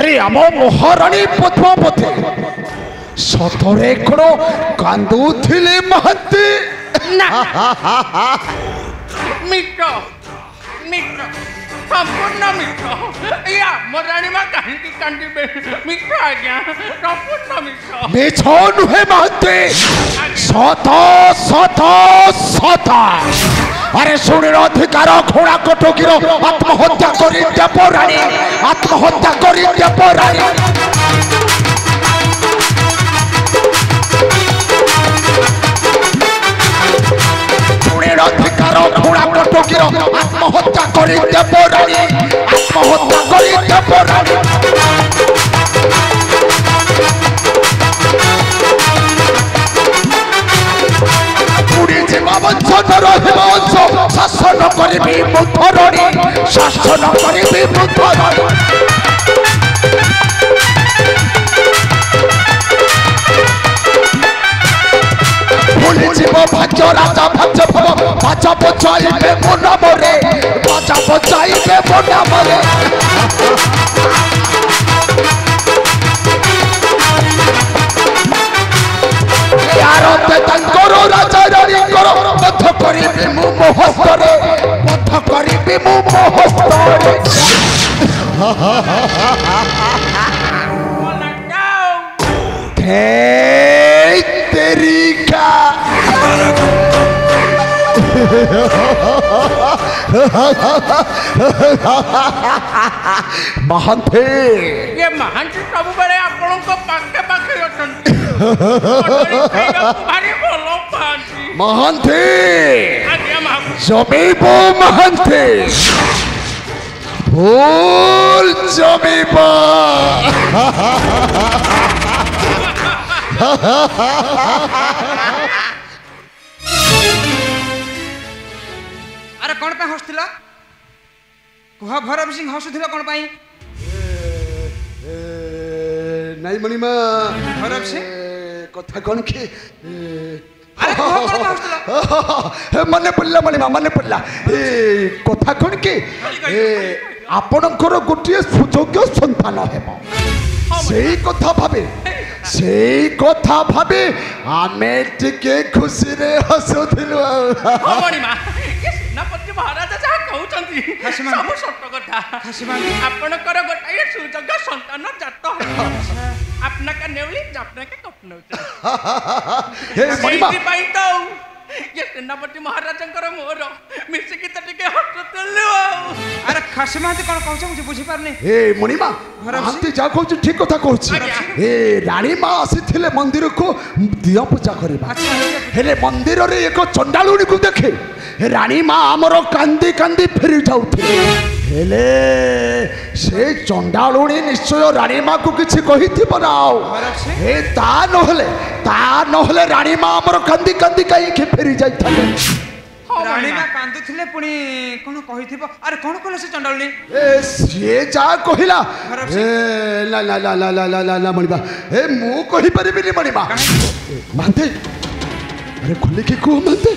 अरे आम महाराणी पद्मावती सतरे कण कांदुथिले महांती मित्र मित्र संपूर्ण मित्र या मोराणी मा कांदी कांदी मित्र आज्ञा संपूर्ण मित्र मिछ नुहे महांती सत सत सत अरे सुनी अधिकार घोड़ा कटकीर आत्महत्या करी देवराणी आत्महत्या करी देवराणी अधिकार घोड़ा कटकीर आत्महत्या करी देवराणी आत्महत्या करी देवराणी शासन करी मुधरणी शासन करी मुधरणी भाज राजा भाज भाजा बचाइबे मो नामरे भाजा बचाइबे मो नामरे राजा रानी करो बध करिबे मु मोहस्तरे बध करिबे मु मोहस्तरे तेरी का महांती ये महांती सब बड़े आपनों को पाके पाके अछंती भारी बोलो पांती महांती आज्ञा जमीबो महांती भूल जमीबो अरे कौन पे हसुला कुह भरत सिंह हसुला कौन पाई नहीं मणिमा भरत सिंह कथा कौन की अरे कुह कौन पे हसुला मने पड़ला मणिमा मने पड़ला कथा कौन की आपणकर गोटे सुयोग्य संतान हेब सेई कथा भाबे आमे टिके खुशी रे हसुथिलु मणिमा सेनापति महाराज जहाँ कहउछंती सब सत्य कथा आपणकर गोटाए सुयोग्य संतान जात अपना का नेवली अपना के कपनौ हे मणिमा तो ये सेनापति महाराजंकर मोर मिसिकी त टिके हसुथिलु अरे खासी महांती कौन कहछ मुझे बुझी पारनी ए मणिमा महांती जा कहछ ठीक कथा कहछ ए रानी मां आसीथिले मंदिर को दिया पूजा करबा हेले मंदिर रे एक चंडालुनी को देखे रानी मां हमर कांदी कांदी फेरी जाउथिले हेले से चंडालुनी निश्चय रानी मां को किछि कहिथि बनाओ ए ता नहले रानी मां हमर कांदी कांदी काई के फेरी जाइथले रानी मां कांदुथिले पुणी कोन कहिथिबो अरे कोन कहले से चंडालुनी ए से जा कहिला ए ला ला ला ला ला ला ला मणिबा ए मु कहि परिबिनी मणिबा मानते अरे खुले की को मानते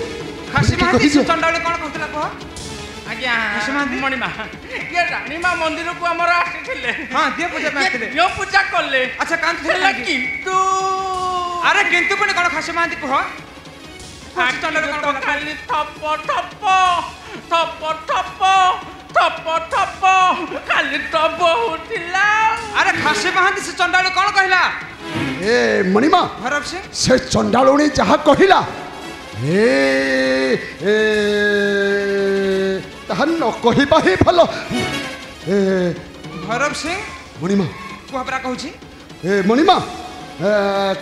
खासी महांती से चंडालुनी कोन कहतला को आज्ञा मणिमा ये रानी मां मंदिर को हमर आसीथिले हां दियो पूजा करथिले दियो पूजा करले अच्छा कांदुथिले किंतु अरे किंतु पुणी कोन खासी महांती को खाली थप थप थप थप थप थप खाली थप होतिला अरे खासी महांती से चंडालुनी कोन कहला ए मणिमा भरत सिंह से चंडालुनी जहा कहिला ए ए तहन न कहिबा ही भलो ए भरत सिंह मणिमा कुहपरा कहूची ए मणिमा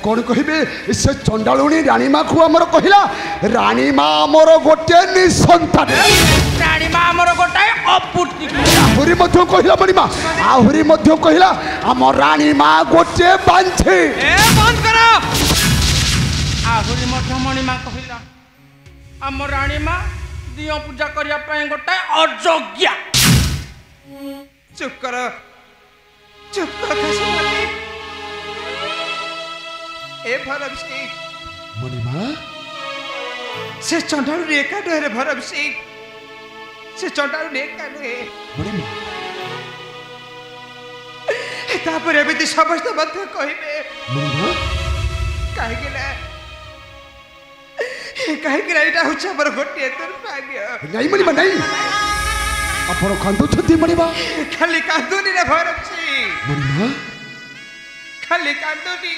कौन कहे से चंडालुनी रानी माँ को आमर कहला रानी माँ आमर गोटे निसंतान रानी माँ आमर गोटे अपुटी आहुरी मध्य कहला मणिमा आहुरी मध्य कहला आम रानी माँ गोटे बांछी ए बंद करो आहुरी मध्य मणिमा कहला आम रानी माँ दियो पूजा करिया पय गोटे अयोग्य चुप करो खासी ए भरत सिंह मणिमा से चंडालु रे का डरे भरत सिंह से चंडालु रे का डरे मणिमा त तापर एमिति समस्त मध्य कहिबे मुनिमा काहे एटा होछ हमर गोटे दुर्भाग्य नहीं मुनिमा नहीं आपण कांदो छथि मुनिमा खाली कांदुनी रे भरत छी मुनिमा खाली कांदुनी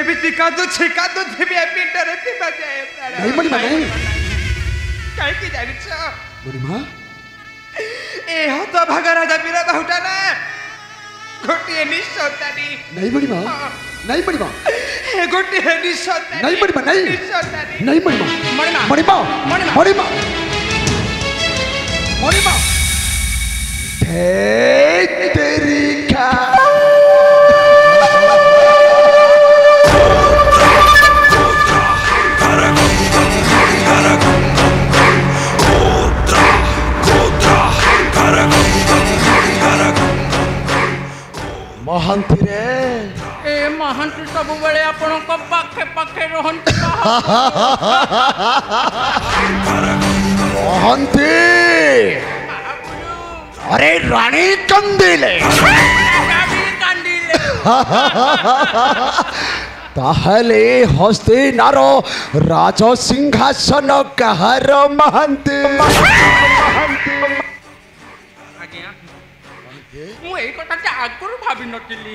एमिति कांदो थे पिंडरे थे बजाय नहीं मुनिमा नहीं काहे की जानि छ मुनिमा ए हत भागा राजा बीरा बाहुटा ना गोटे निसंतानी नहीं मुनिमा नहीं मुनिमा ए गोटे निसंतानी नहीं मुनिमा नहीं निसंतानी नहीं मुनिमा मुनिमा मुनिमा मुनिमा तेरी का महांती रे ए महांती सब बेले आपण को पाखे पाखे रहंती महांती अरे रानी कंदिले ताहले हस्तिनार राज सिंहासन कहार महांती मु एई कथा आगुरु भाबी नथिली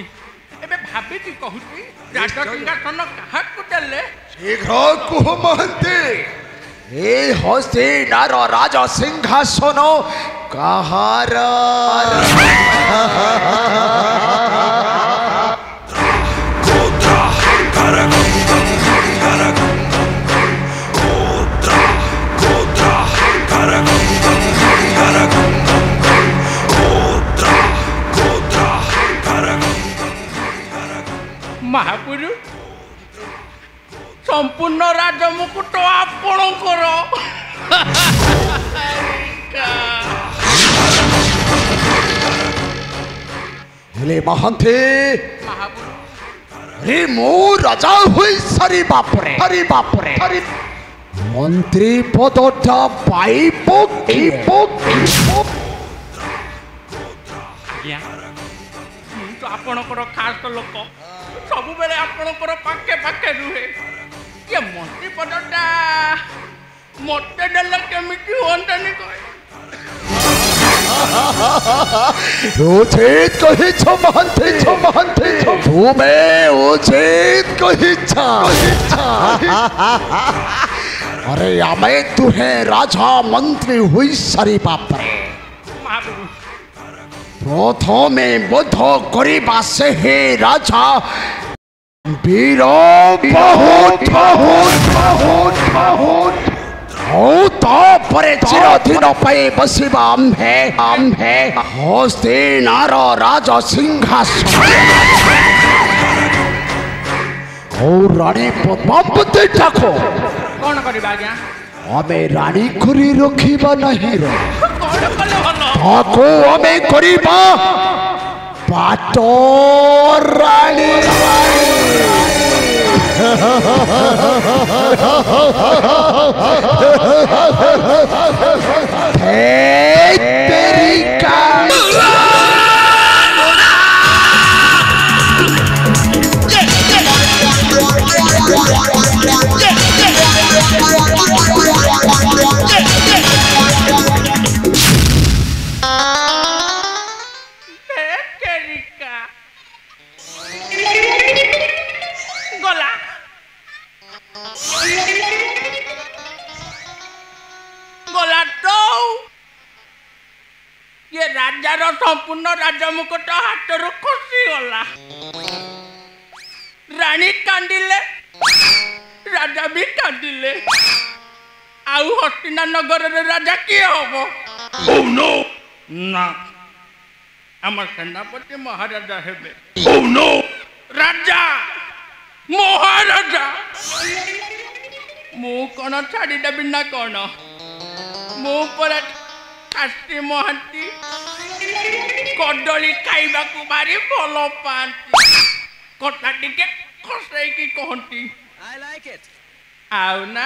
एबे भाबी की कहूची राज सिंहासन काहाकु देले शीघ्र कुह महंती ए हस्तिनार राज सिंहासन कहार महापुरु संपूर्ण राज मुकुट आपणकर हेले महंती रे मो राजा हुई सरी बापरे मंत्री पदटा पाइबो तो आपणकर खास लोक सब बेले आपणकर पाखे पाखे रुहे ये मंत्री पदटा मते देले केमिति होंतनी कहे उचित कही छो महंती तुम्हें उचित कही छा अरे आमे तुहे राजा मंत्री हुई सरी बापरे प्रथमे बोध करिबा से हे राजा वीर बहुत तापरे चिरदिन पाई बसिबा आम्भे हस्तिनार राज सिंहासन और रानी पद्मावती डाको कौन करिबा आज्ञा आमे रानी करी रखिबा नहीं रे कौन कले भलो ताको आमे करिबा पाटो रानी तेरी का ये राजार संपूर्ण राज मुकुट हाथ खसी गला रानी कांदिले राजा भी कांदिले आउ हस्तिना नगर रे राजा किए होबो ओह नो ना हमर सेनापति महाराजा हेबे ओह नो राजा महाराजा मु कोन छाड़ी देबी ना कोन मु पर कास्ती महांती कदली खाइबा को भारी भल पाती कथा टिके खसई की कहती आई लाइक इट आउ ना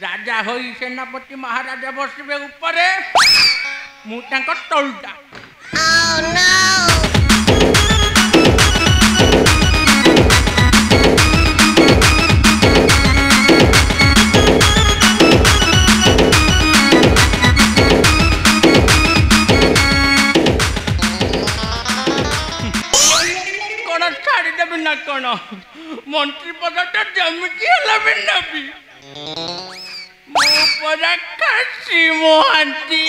राजा होई सेनापति महाराजा बसबे ऊपरे ମୁଁ ତାଙ୍କ ତଳୁଟା। କ'ଣ ଛାଡ଼ିଦେବି ନା କ'ଣ? ମନ୍ତ୍ରୀ ପଦଟା ଯେମିତି ହେଲେ ବି ନେବି। ମୁଁ ପରା ଖାସି ମହାନ୍ତି।